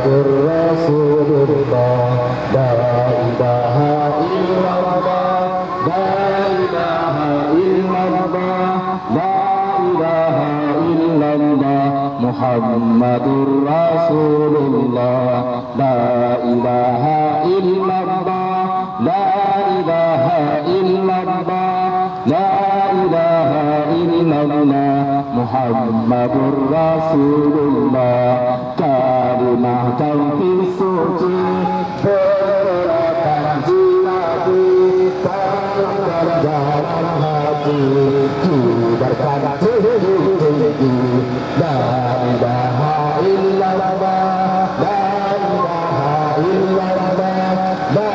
Muhammadur Rasulullah. La ilaha illallah, la ilaha illallah, la ilaha illallah, Muhammadur Rasulullah. La ilaha illallah, la ilaha illallah, la ilaha illallah, Muhammadur Rasulullah. Kalimah tauhid suci beratan jiwaku, terjalan hati, kibarkan tinggi. La ilaha illallah, la ilaha illallah, la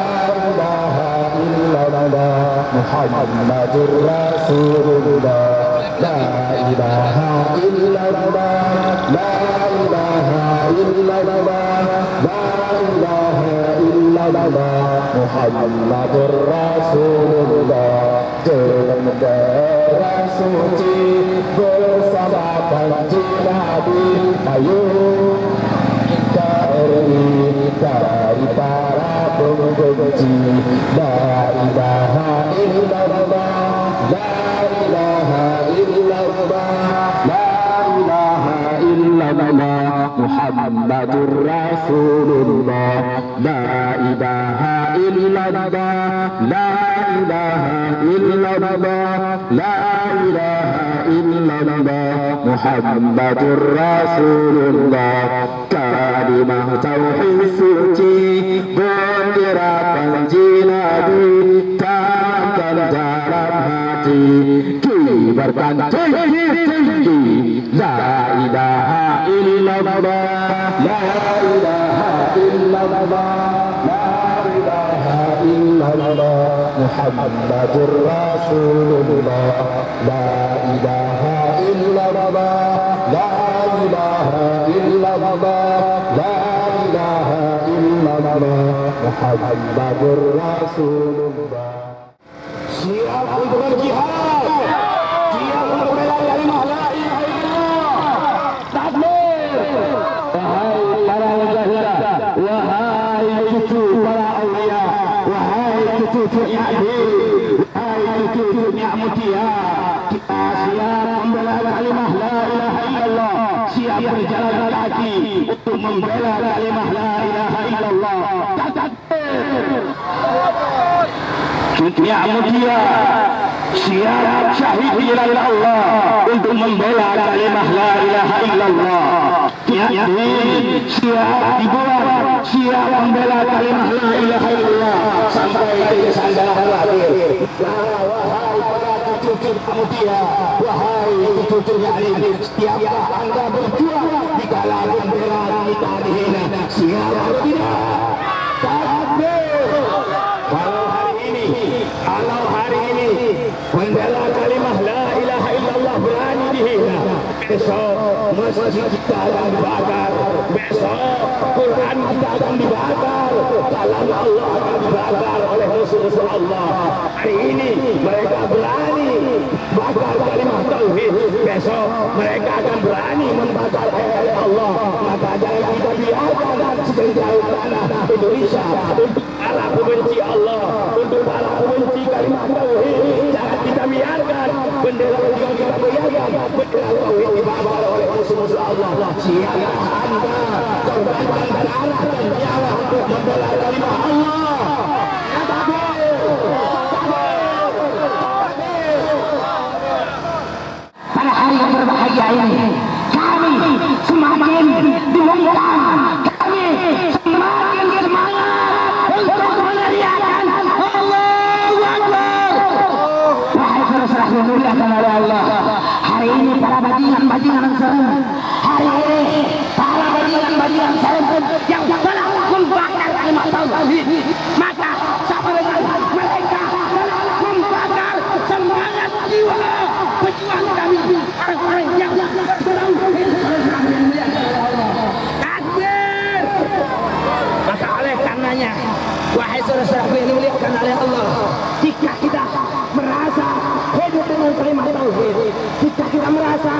ilaha illallah, Muhammadur Rasulullah. La ilaha illallah, la ilaha illallah, la ilaha illallah, Muhammadur Rasulullah. Bendera suci bersama panji Nabi, ayo kita eri dari para pembenci. La ilaha illallah, la ilaha illallah, la ilaha illallah, Muhammadur Rasulullah. La ilaha illallah, la ilaha illallah, la ilaha illallah, Muhammadur Rasulullah. Kalimah tauhid suci bendera panji Nabi, takkan dalam hati, kibarkan tinggi. La ilaha illallah, la ilaha illallah, la ilaha illallah, Muhammadur Rasulullah. La ilaha illallah, la ilaha illallah, la ilaha illallah, Muhammadur Rasulullah. Siap untuk berjihad, siap untuk membela kalimah la ilaha illallah. Takbir. Wahai para mujahidah, wahai cucu para aulia, wahai cucu Nabi, wahai cucu Mutia, kita siap membela kalimah la ilaha illallah, siap berjalan kaki untuk membela kalimah la ilaha illallah. Takbir. Cucunya Mutia siap syahid di jalan Allah untuk membela kalimah la ilaha illallah. Yakin siap dibuat, siap membela kalimah la ilaha illallah sampai ke sandaran akhir. Wahai para cucu Mutia, wahai cucunya Ali, siapkah Anda berjuang di kala bendera kita dihina? Siap atau tidak? Takbir. Kalau hari ini bendera kalimah la ilaha illallah berani dihina, besok masjid kita akan dibakar, besok Quran kita akan dibakar, kalam Allah akan dibakar oleh Rasulullah Allah. Hari ini mereka berani bakar kalimah tauhid, besok mereka akan berani membakar ayat Allah. Maka jangan kita biarkan sejauh tanah Indonesia untuk para pembenci Allah, untuk para pembenci kalimah tauhid. Jangan kita biarkan bendera yang kita biarkan bendera tauhid dibakar oleh Rasulullah Allah. Siapkah Anda korbankan darah dan nyawa untuk membela kalimah Allah? Pada hari yang berbahagia ini, kami semakin diumumkan, kami semakin semangat untuk meneriakan Allahu Akbar. Wahai saudara-saudara yang dimuliakan oleh Allah, hari ini para bajingan serem, hari ini para bajingan serem yang telah membakar kalimat tauhid, maka sama dengan mereka telah membakar semangat jiwa pejuang kami, orang-orang yang bertauhid. Takbir. Maka oleh karenanya, wahai saudara-saudara yang dimuliakan oleh Allah, jika kita merasa hidup dengan kalimat tauhid, jika kita merasa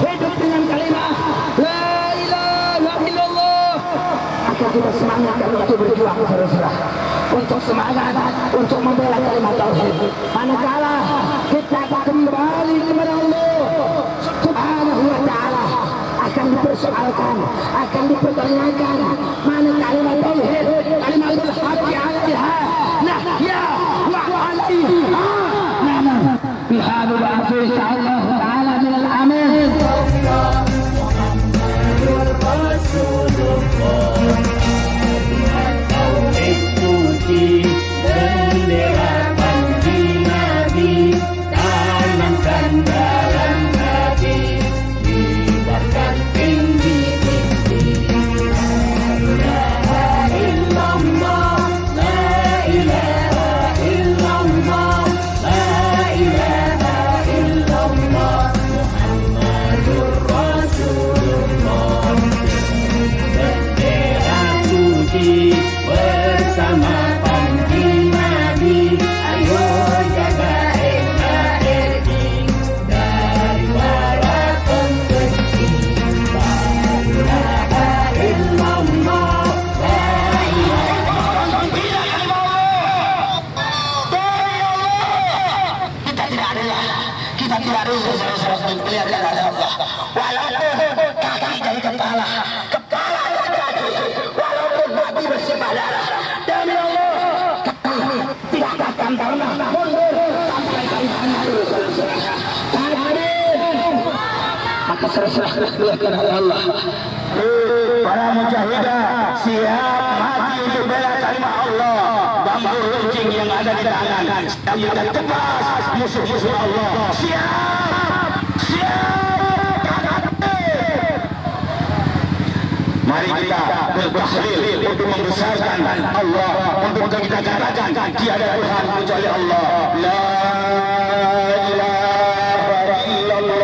hidup dengan kalimat la ilaha illallah, maka maka kita semangat untuk berjuang saudara-saudara, untuk semangat untuk membela kalimat tauhid. Manakala kita kembali kepada Allah Subhanahu wa taala, akan dipersoalkan, akan dipertanyakan mana kalimat tauhid, kalimatul haqqi 'alaiha nahya wa 'alaiha. Nah, bihadu ba'atsu insyaallah taala min al-amin. Bendera panji Nabi, tanamkan dalam hati, kibarkan tinggi-tinggi. La ilaha illallah, la ilaha illallah, la ilaha illallah, Muhammadur Rasulullah. Bendera suci bersama panji Nabi, ayo jaga NKRI dari para pembenci. La ilaha illallah, la ilaha illallah. Kita tidak ada melihat ada Allah. Walaupun kaki dari kepala dari kaki, walaupun mati bersih darah, demi Allah kami tidak akan pernah mundur sampai kami terus. Maka serah-serah oleh Allah. Para mujahidah siap mati untuk bela kalimat Allah. Bambu runcing yang ada di tangan yang kita tebas musuh-musuh Allah. Siap. Mari kita bertahlil untuk membesarkan Allah, untuk kita katakan tiada Tuhan kecuali Allah. La ilaha illallah.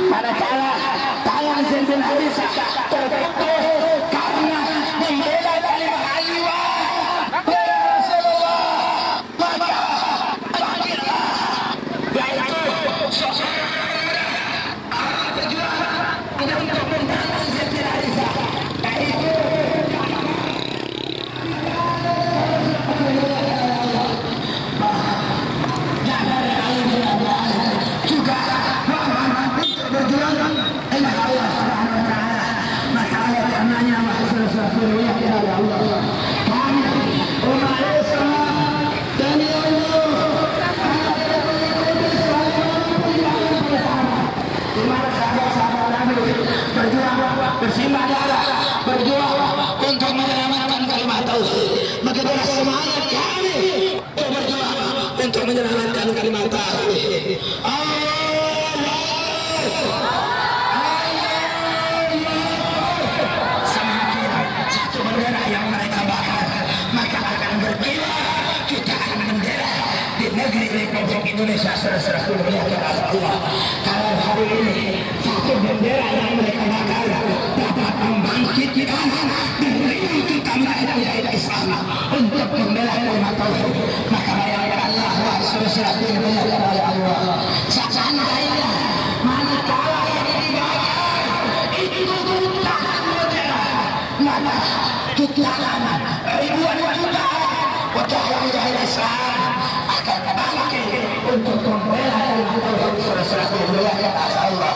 Manakala tangan Zainal Abidin terputus karena membela kalimat Allah, ya Rasulullah, maka bangkitlah, yaitu seorang berjuang untuk membela Zainal Abidin, bersimbah darah, berjuang untuk menyelamatkan kalimat tauhid. Maka dengan semangat kami untuk berjuang untuk menyelamatkan kalimat tauhid. Semakin satu bendera yang mereka bakar, maka akan berkibar. Kita akan bendera di negeri Republik Indonesia. Saudara-saudara muliakan Allah. Kalau hari ini satu bendera yang mereka bakar dapat membangkitkan diri kita menjadi Islam untuk membela kalimat tauhid, maka bayangkanlah saudara-saudara muliakan Allah. Seandainya manakala yang dibakar itu jutaan bendera, maka jutaan ribuan jutaan mujahid Islam akan bangkit untuk membela kalimat tauhid. Saudara-saudara muliakan Allah.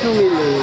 milih.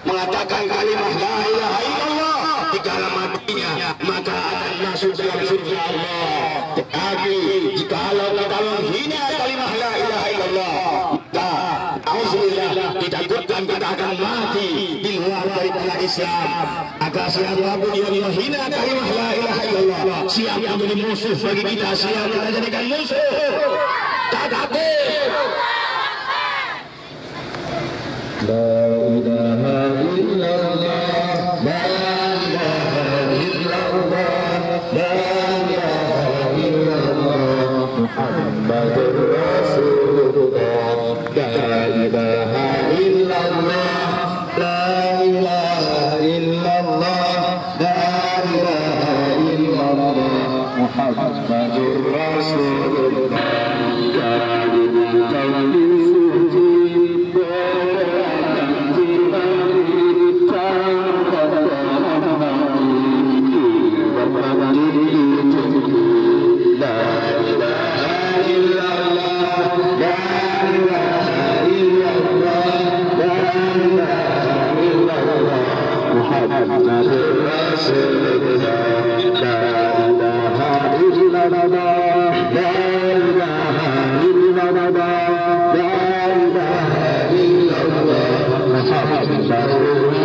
Mengatakan kalimah la ilaha illallah di dalam hatinya, maka akan masuk dalam surga Allah. Tetapi jikalau kita menghina kalimah la ilaha illallah, maka auzubillah, ditakutkan kita akan mati di luar daripada Islam. Maka siapapun yang menghina kalimah la ilaha illallah, siap menjadi musuh bagi kita, siap kita jadikan musuh. Tak takut. La ilaha illallah, la ilaha illallah, la ilaha illallah, Muhammadur Rasulullah. La ilaha illallah, la ilaha illallah, la ilaha illallah, Muhammadur Rasulullah. La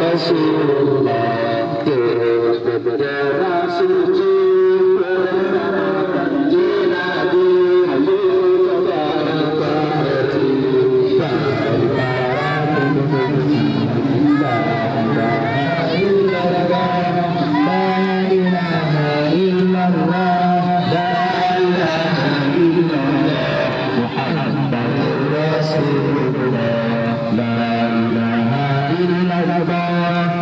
Rasulullah, bendera suci berjanji Nabi, ayo coba berarti bagi para pembenci. La ilaha illallah, la ilaha illallah, Muhammadur Rasulullah, la ilaha illallah,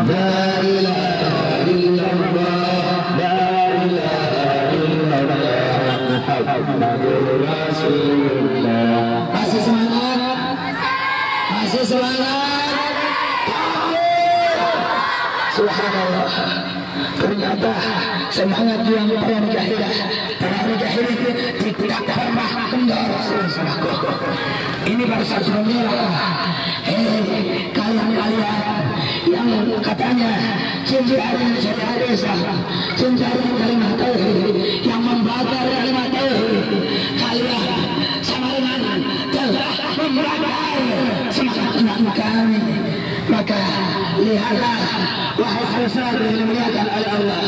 la ilaha illallah, la ilaha illallah, Muhammadur Rasulullah. Masih semangat? Masih semangat? Subhanallah, ternyata semangat yang para mujahid tidak pernah kendor. Ini baru satu bendera. Hei kalian-kalian yang katanya cintai desa, cintai kalimat tauhid, yang membakar kalimat tauhid, kalian sama dengan telah membakar semangat kami. Maka lihatlah wahai saudara yang dimuliakan oleh Allah,